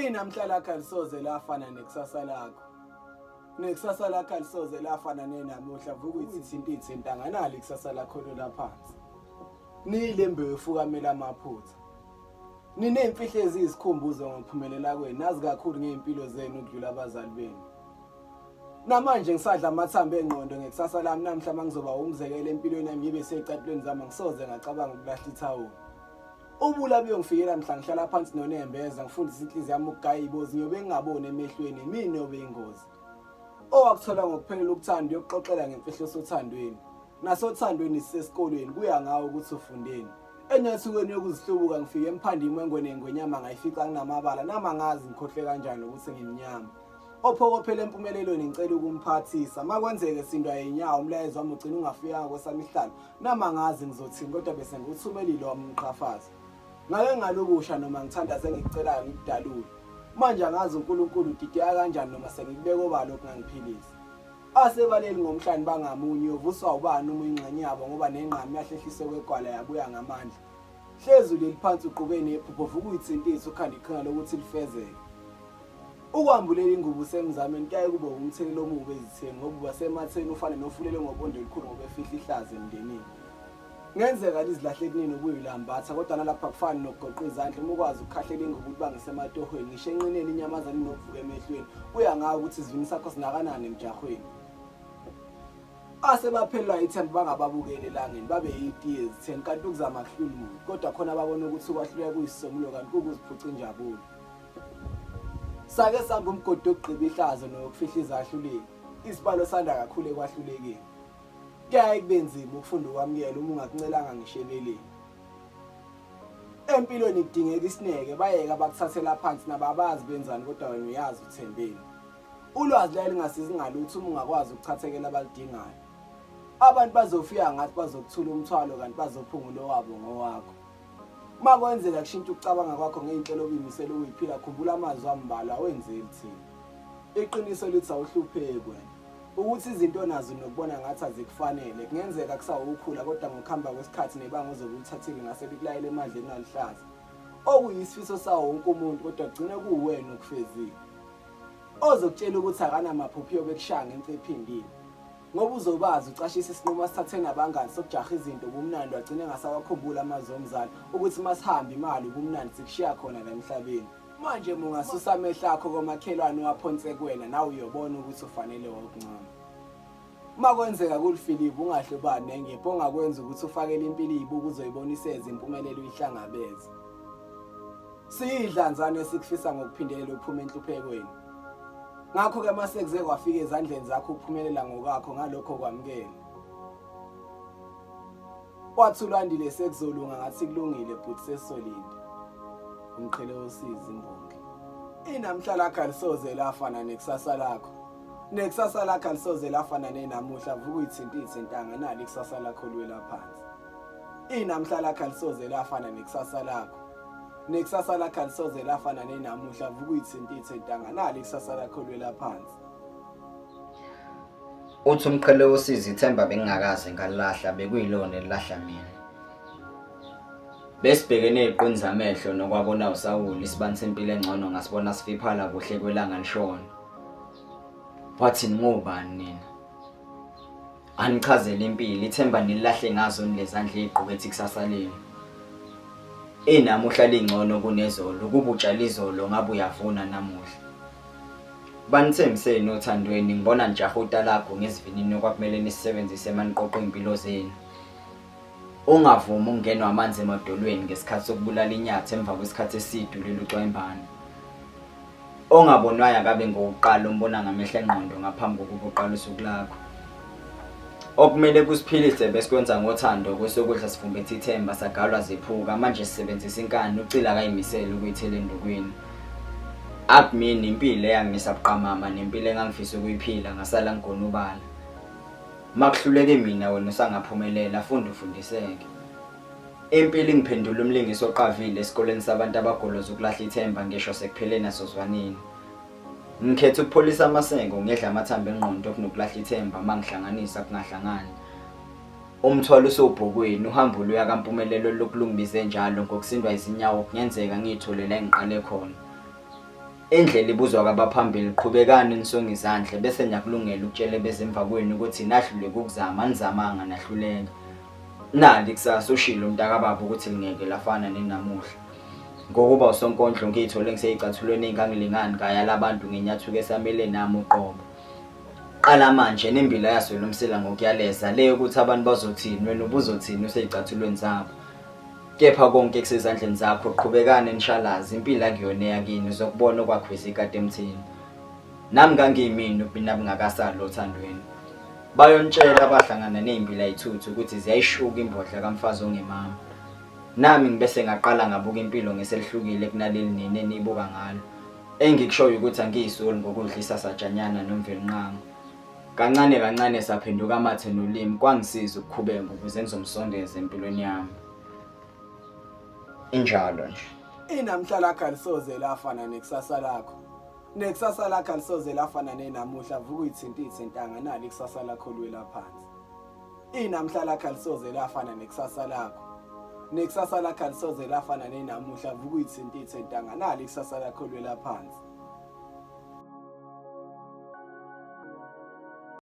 Inamhlala khalisoze lafana nekusasa lakho. Nekusasa lakho alisoze lafana nenamuhla vuka uyithintithe intanganali ikusasa lakho laphansi. Nilembe wefukamela amaphutha. Ninemfihlo ezisikhumbuzo ngokuphumelela kwenu nazi kakhulu ngeimpilo zenu ukudlula abazali benu. Namanje ngisadla amathambo engqondo ngekusasa lami namhla mangizoba umzekelo empilweni yami ngibe seqaphulweni zami ngisoze ngacabanga ukulahla ithawula. Ubula buyongifikela mhla ngihlala phansi noNembeza ngifundisa inhliziyo yami ukugaya ibozi ngiyobe ngingaboni emehlweni mina nobe ingozi. Owakuthola ngokuphelela ukuthanda yokuxoxela ngemfihlo sothandweni. Nasothandweni sisesikolweni kuya ngawo ukuthi ufundeni. Enyathukweni yokuzihlubuka ngifike emphandini wengwene ngwenyama ngayifica nginamabala nama ngazi ngikhohle kanjani ukuthi ngimnyama. Ophokophela empumelelweni ngicela ukumphathisa makwenzeke sindwa yenyawo umlayezo wami ugcina ungafika kwesami ihlalo nama ngazi ngizothini kodwa bese nguthumelile wami umqhafaza. Ngake ngalokusha noma ngithanda sengicelayo ngikudalule. Manje angazi uNkulunkulu udideka kanjani noma sengibeka obalo kungangiphilisa. Asebaleli ngomhlanje bangamunye uvuswa ubani uma ingxenye yabo ngoba nenqama yahlehlise kwegwala yabuya ngamandla. Hlezi leliphansi uqubeni ephupho vuka uyithintisa ukhanda iqhinga lokuthi lifezeke. Ukwambulela ingubo sengizameni kuyaye kube umthelelo omubi ezitheni ngoba basematheni ufane nofulele ngobondo elikhulu ngoba efihla ihlazo emndenini. Ngenzeka lizilahle kunini ukuyilambatha kodwa nalapha kufana nokugoqa izandla uma ukwazi ukukhahlela ingubo ubangise ematohweni ngisho enqineni inyamazana inokuvuka emehlweni kuya ngawo ukuthi isivini sakho sinakanani emjahweni. Asebaphelwa ithemba bangababukeli elangeni babe yitiye ezitheni kanti ukuzama kuhlululu kodwa khona babona ukuthi ukwahluleka kuyisisomulo kanti ukuziphuca injabulo. Sake samba umgodi ogqiba ihlazo nokufihla izahluleki isibalo sanda kakhulu ekwahlulekeni. Kuyaye kube nzima ukufunda ukwamukela uma ungakuncelanga ngisheleleni. Empilweni kudingeka isineke bayeka bakuthathela phansi nababazi benzani kodwa wena uyazi uthembeni. Ulwazi la lingasiza ngalutho uma ungakwazi ukuchathekela abalidingayo. Abantu bazofika ngathi bazokuthula umthwalo kanti bazophungula wabo ngowakho. Makwenzeka kushintsha ukucabanga kwakho ngeinhlelo obimisela uyiphila khumbula amazwi ambalwa wenzeli thina. Iqiniso lithi awuhlupheki wena. Ukuthi izinto nazo nokubona ngathi azikufanele kungenzeka kusawukhula kodwa ngokuhamba kwesikhathi nebanga ozokuthathile ngaselikulayela emadleni alihlaza. Okuyisifiso sawo wonke umuntu kodwa kugcina kuwena ukufezile. Ozokutshela ukuthi akana maphupho yobekushanga emfephindini. Ngoba uzobazi ucashisa isinqumo sithathe nabangani sokujaha izinto ubumnandi wagcina ngasawakhumbula amazwi omzali ukuthi masihamba imali ubumnandi sikushiya khona la emhlabeni. Manje mungasusa amehlo akho komakhelwane waphonse kuwena nawe uyobona ukuthi ufanele wokuncama. Makwenzeka kuliFilipi ungahlobani nengepho ongakwenza ukuthi ufakele impilo izibuko uzoyiboniseza impumelelo uyihlangabeze. Siyidlanzane esikufisa ngokuphindelela ukuphuma enhluphekweni. Ngakho ke mase kuze kwafika ezandleni zakho ukuphumelela ngokakho ngalokho kwamukela. Wathi ulandile sekuzolunga ngathi kulungile but sesolinde. Umqhele osiza imbongi. Inamhlala khalisoze lafana nekusasa lakho. Nekusasa lakho alisoze lafana nenamuhla vuka uyithintithe intanganali ikusasa lakho lwela phansi. Inamhlala khalisoze lafana nekusasa lakho. Nekusasa lakho alisoze lafana nenamuhla vuka uyithintithe intanganali ikusasa lakho lwela phansi. Uthi umqhele osiza ithemba bengingakaze ngalahla bekuyilona elahla mina. Besibhekene eqinza amehlo nokwabona uSawuli isibani sempilo engcono ngasibona sifiphala kuhle kwelanga lishona. Wathi ngobani nina? Anichazele impilo ithemba nilahle ngazo nilezandla eziqhubethe ikusasa lenu. Enamuhla lingcono kunezolo kuba utshala izolo ngabe uyavuna namuhla. Banithembiseni othandweni ngibona njahuta lakho ngesivinini okwakumele nisebenzise maniqoqo impilo zenu. Ungavuma ungenwa amanzi emadolweni ngesikhathi sokubulala inyatha emva kwesikhathi eside ulelo ucwembana. Ongabonwayo akabe ngokuqala umbona ngamehlo engqondo ngaphambi kokuba uqale usuku lakho. Okumele kusiphilise besikwenza ngothando kwesokudla sifumbethe ithemba sagalwa zephuka manje sisebenzisa inkani ucila kayimisela ukuyithela endukwini. Akumini impilo eyangisa buqamama nempilo engangifisa ukuyiphila ngasala ngigona ubala. Makuhluleke mina wena usangaphumelela funda ufundiseke. Impilo ingiphendula umlingisi oqavile esikoleni sabantu abagoloza ukulahla ithemba ngisho sekupheleni nasozwanini. Ngikhetha ukupholisa amasengo ngedla amathambo engqondo kunokulahla ithemba mangihlanganisa kungahlangani. Umthwalo usobhokweni uhambo luya kampumelelo lokulungibize njalo ngokusindwa izinyawo kungenzeka ngitholela engiqale khona. indlela ibuzwa kwabaphambili, qhubekani nisonge izandla bese niyakulungela ukutshela bezemva kwenu ukuthi nahluleke ukuzama nizamanga nahluleka. Nali kusasa ushilo umntakababa ukuthi lingeke lafana nenamuhla. Ngokuba usonkondlo ngiyithole ngiseyicathulweni engangilingani ngaya labantu ngenyathuko esamele nami uqobo. Qala manje nembila yaso lomsela ngokuyaleza leyo ukuthi abantu bazothini wena ubuzothini useyicathulweni zabo. Kepha konke kusezandleni zakho, qhubekane nishalazi impilo akuyona yakini uzokubona okwakhweza ikade emthini. Nami ngangiyimini ubina bingakasali othandweni. Bayontshela abahlangana nezimpilo ayithuthu ukuthi ziyayishuka imbodla kamfazi ongemama. Nami ngibese ngaqala ngabuka impilo ngeselihlukile kunaleli nini enibuka ngalo. Engikushoyo ukuthi angiyisoli ngokudlisa sajanyana nomvelinqamo. Kancane kancane saphenduka amathe nolimi kwangisiza ukukhubeka ukuze ngizomsondeza empilweni yami. Injalo nje. Inamhla lakho alisoze lafana nekusasa lakho. Nekusasa lakho alisoze lafana nenamuhla vuka uyithinta izintanga nali ikusasa lakho lwela phansi. Inamhla lakho alisoze lafana nekusasa lakho. Nekusasa lakho alisoze lafana nenamuhla vuka uyithinta izintanga nali ikusasa lakho lwela phansi.